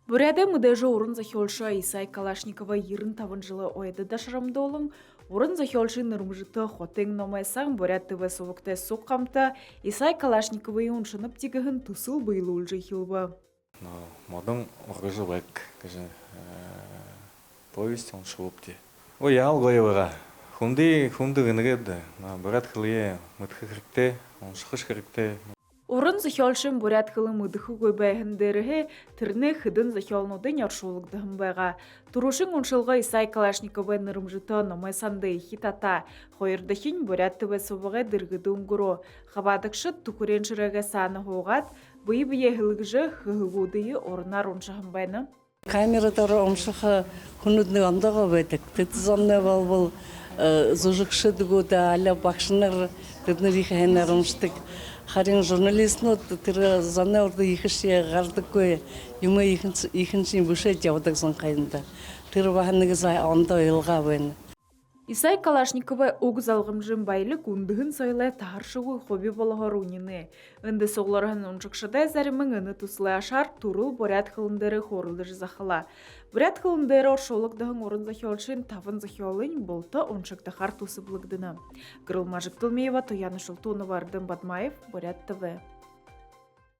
Буряда мыдэжі орын захиолшы Исай Калашникова 25 жылы ойды дашырамдолың, орын захиолшы нырмжыты хотен номайсаң Буряд ТВ совыкты соққамта Исай Калашниковы ұншынып тегіхін тұсыл бұйлы ұлжы хилбы. Модың орғызы бәк, повесть он шылыпты. Ой, ал ғойыға, хунды ғынығыды, Буряд хылые мұтқы қырыкты, он шықыш қырыкты. Орын захиолшын Буряд хылы мұдықы көйбәйхіндерігі түріне хыдын захиолнудың яршулығдығын байға. Турушын ұншылғы Исай Калашниковы нырымжыты номайсанды хитата. Хойырдахин Буряд ТВ совығы дыргыды ұңғыру. Хабадықшы түкірен жырығы саны хоғат, бұй-бұй хылғыжы хығығудығы орынар ұншығын байны. Камерадары ұмшығы хүнүдні андығы бәдік. Тетізамны бұл зұжықшы дүгуді әлі бақшыныр дүднірі хәйнар ұмшытық. Харин журналистнот тыры заны орды ихшие гардык кой юма ихинчин бүше жавдык сон кайында тыры баханныгы сай анда илга бен. Исай Калашникова огыз алғымжын байлық үндігін сойлай тағаршығы хоби болығар үніне. Үнді соғларығын ұншықшыдай зәрімің үні тұсылай ашар турыл Буряд қылындары хорылды жызақыла. Буряд қылындары оршолықдығын орын захиолшын тавын захиолын болты ұншықтықар тұсы бұлығдыны. Грылмажық Тылмеева, Тояны Шылтуны бардым Бадмаев, Буряд ТВ.